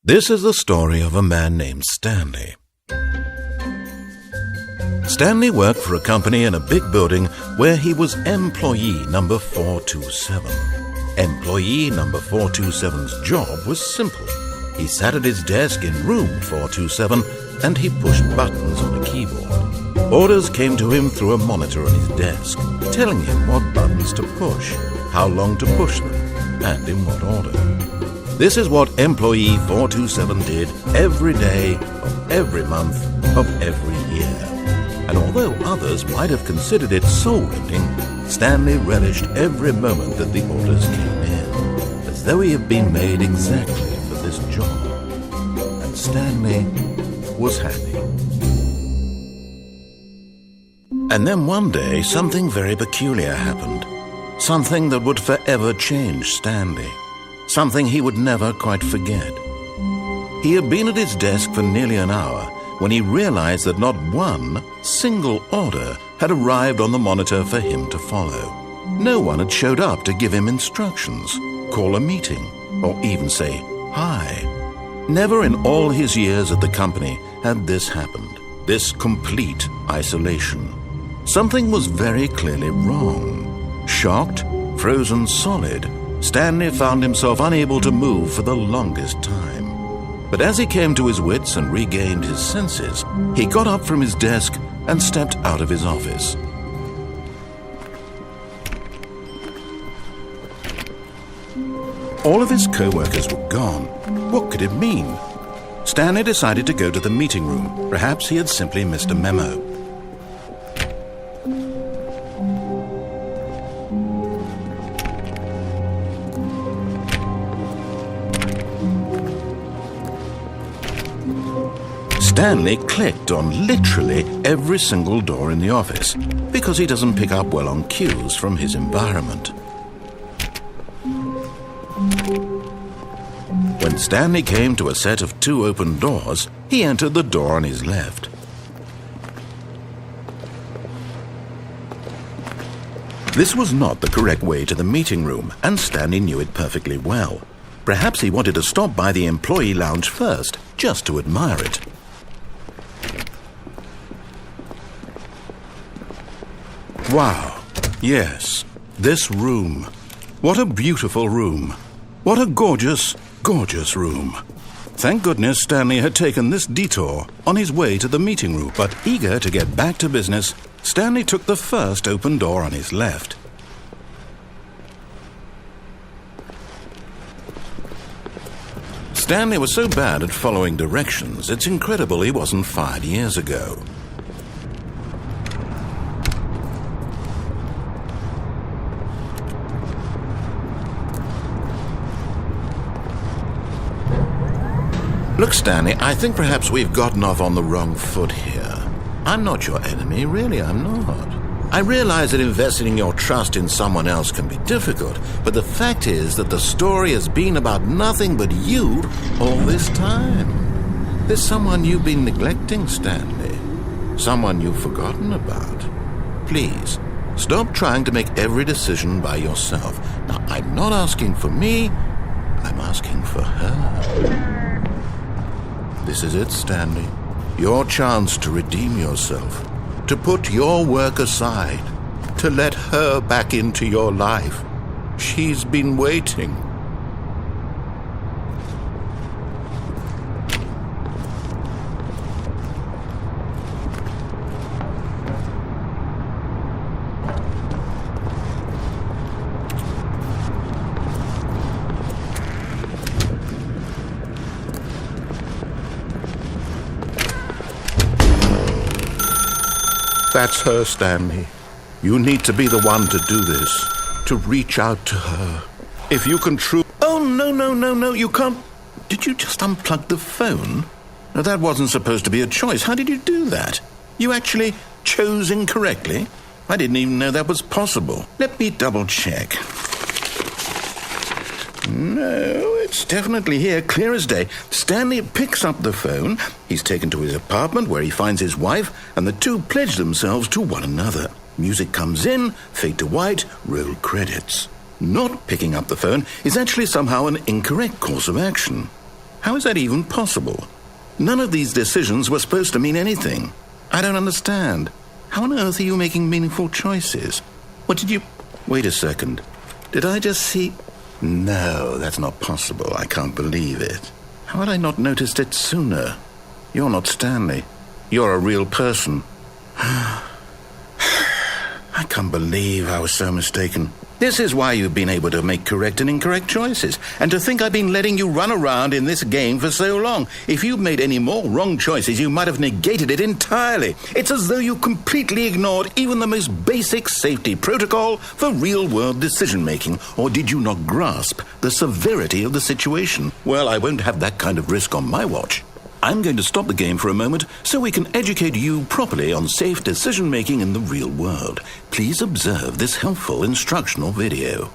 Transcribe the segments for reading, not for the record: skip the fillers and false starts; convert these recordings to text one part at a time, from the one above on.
This is the story of a man named Stanley. Stanley worked for a company in a big building where he was employee number 427. Employee number 427's job was simple. He sat at his desk in room 427 and he pushed buttons on a keyboard. Orders came to him through a monitor on his desk, telling him what buttons to push, how long to push them, and in what order. This is what employee 427 did every day of every month of every year. And although others might have considered it soul-rending, Stanley relished every moment that the orders came in, as though he had been made exactly for this job. And Stanley was happy. And then one day, something very peculiar happened. Something that would forever change Stanley. Something he would never quite forget. He had been at his desk for nearly an hour when he realized that not one single order had arrived on the monitor for him to follow. No one had showed up to give him instructions, call a meeting, or even say hi. Never in all his years at the company had this happened, this complete isolation. Something was very clearly wrong. Shocked, frozen solid, Stanley found himself unable to move for the longest time. But as he came to his wits and regained his senses, he got up from his desk and stepped out of his office. All of his co-workers were gone. What could it mean? Stanley decided to go to the meeting room. Perhaps he had simply missed a memo. Stanley clicked on literally every single door in the office because he doesn't pick up well on cues from his environment. When Stanley came to a set of 2 open doors, he entered the door on his left. This was not the correct way to the meeting room, and Stanley knew it perfectly well. Perhaps he wanted to stop by the employee lounge first, just to admire it. Wow, yes, this room. What a beautiful room. What a gorgeous, gorgeous room. Thank goodness Stanley had taken this detour on his way to the meeting room, but eager to get back to business, Stanley took the first open door on his left. Stanley was so bad at following directions, it's incredible he wasn't fired years ago. Look, Stanley, I think perhaps we've gotten off on the wrong foot here. I'm not your enemy, really, I'm not. I realize that investing your trust in someone else can be difficult, but the fact is that the story has been about nothing but you all this time. There's someone you've been neglecting, Stanley. Someone you've forgotten about. Please, stop trying to make every decision by yourself. Now, I'm not asking for me, I'm asking for her. This is it, Stanley. Your chance to redeem yourself, to put your work aside, to let her back into your life. She's been waiting. That's her, Stanley. You need to be the one to do this, to reach out to her. If you can Oh, no, you can't. Did you just unplug the phone? No, that wasn't supposed to be a choice. How did you do that? You actually chose incorrectly? I didn't even know that was possible. Let me double check. No, it's definitely here, clear as day. Stanley picks up the phone. He's taken to his apartment where he finds his wife, and the two pledge themselves to one another. Music comes in, fade to white, roll credits. Not picking up the phone is actually somehow an incorrect course of action. How is that even possible? None of these decisions were supposed to mean anything. I don't understand. How on earth are you making meaningful choices? What did you... Wait a second. Did I just see... No, that's not possible. I can't believe it. How had I not noticed it sooner? You're not Stanley. You're a real person. I can't believe I was so mistaken. This is why you've been able to make correct and incorrect choices. And to think I've been letting you run around in this game for so long. If you'd made any more wrong choices, you might have negated it entirely. It's as though you completely ignored even the most basic safety protocol for real-world decision-making. Or did you not grasp the severity of the situation? Well, I won't have that kind of risk on my watch. I'm going to stop the game for a moment so we can educate you properly on safe decision-making in the real world. Please observe this helpful instructional video.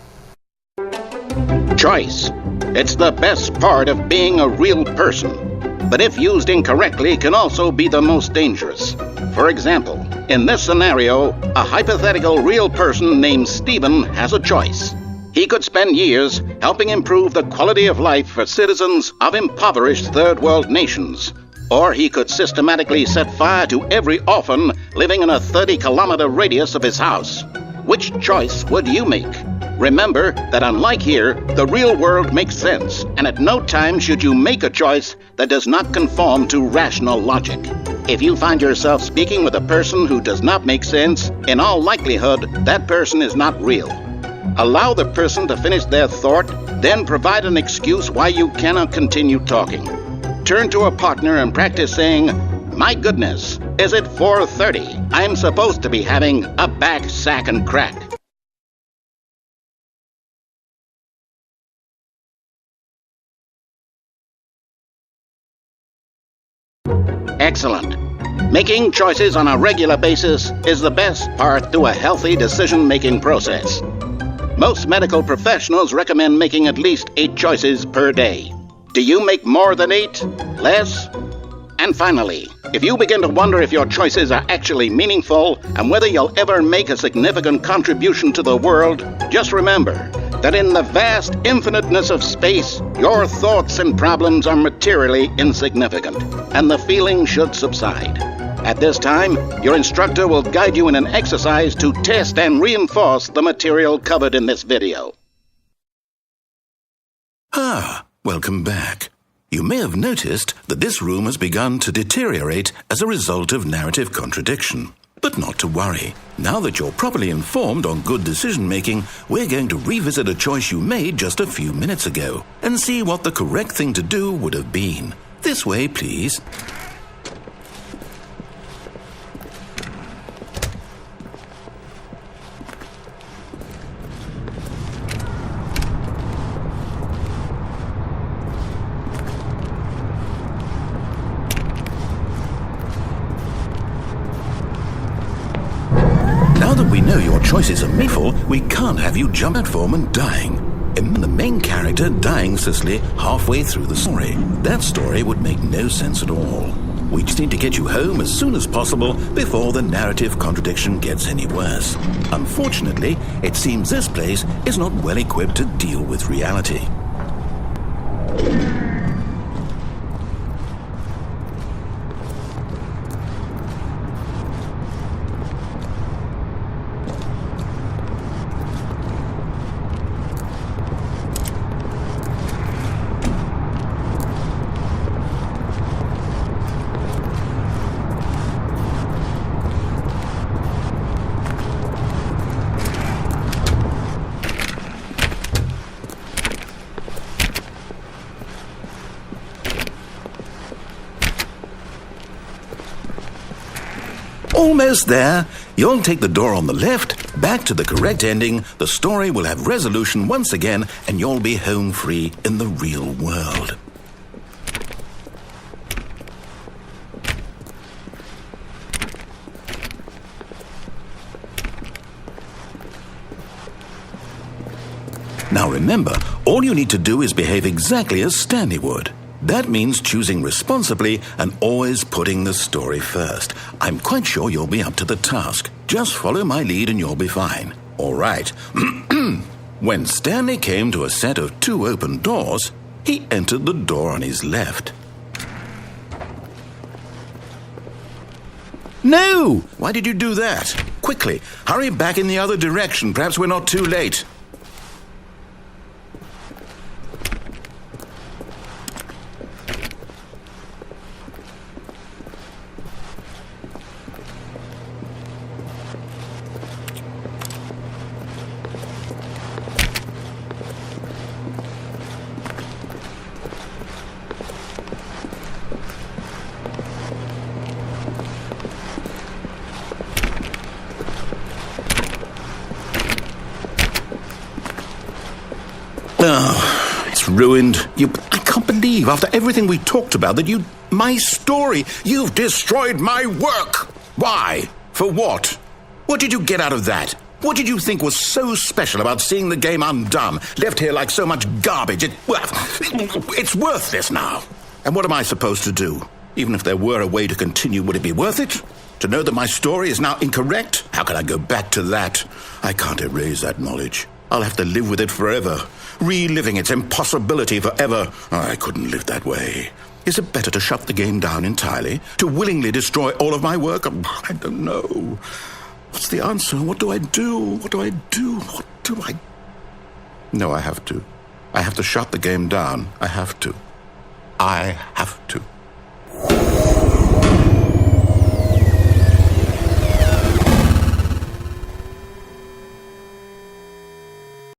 Choice. It's the best part of being a real person. But if used incorrectly, can also be the most dangerous. For example, in this scenario, a hypothetical real person named Stephen has a choice. He could spend years helping improve the quality of life for citizens of impoverished third world nations. Or he could systematically set fire to every orphan living in a 30-kilometer radius of his house. Which choice would you make? Remember that unlike here, the real world makes sense, and at no time should you make a choice that does not conform to rational logic. If you find yourself speaking with a person who does not make sense, in all likelihood, that person is not real. Allow the person to finish their thought, then provide an excuse why you cannot continue talking. Turn to a partner and practice saying, "My goodness, is it 4:30? I'm supposed to be having a back, sack, and crack." Excellent. Making choices on a regular basis is the best part to a healthy decision-making process. Most medical professionals recommend making at least 8 choices per day. Do you make more than 8? Less? And finally, if you begin to wonder if your choices are actually meaningful and whether you'll ever make a significant contribution to the world, just remember that in the vast infiniteness of space, your thoughts and problems are materially insignificant, and the feeling should subside. At this time, your instructor will guide you in an exercise to test and reinforce the material covered in this video. Welcome back. You may have noticed that this room has begun to deteriorate as a result of narrative contradiction. But not to worry. Now that you're properly informed on good decision-making, we're going to revisit a choice you made just a few minutes ago and see what the correct thing to do would have been. This way, please. Now that we know your choices are meaningful, we can't have you jump at form and dying. And the main character dying Cicely halfway through the story. That story would make no sense at all. We just need to get you home as soon as possible before the narrative contradiction gets any worse. Unfortunately, it seems this place is not well equipped to deal with reality. Almost there. You'll take the door on the left, back to the correct ending, the story will have resolution once again, and you'll be home free in the real world. Now remember, all you need to do is behave exactly as Stanley would. That means choosing responsibly and always putting the story first. I'm quite sure you'll be up to the task. Just follow my lead and you'll be fine. All right. When Stanley came to a set of 2 open doors, He entered the door on his left. No! Why did you do that? Quickly, hurry back in the other direction. Perhaps we're not too late. Oh, it's ruined. I can't believe, after everything we talked about, that my story, you've destroyed my work. Why? For what? What did you get out of that? What did you think was so special about seeing the game undone, left here like so much garbage? It's worthless now. And what am I supposed to do? Even if there were a way to continue, would it be worth it? To know that my story is now incorrect? How can I go back to that? I can't erase that knowledge. I'll have to live with it forever, reliving its impossibility forever. I couldn't live that way. Is it better to shut the game down entirely? To willingly destroy all of my work? I don't know. What's the answer? What do I do? What do I do? What do I... No, I have to. I have to shut the game down. I have to. I have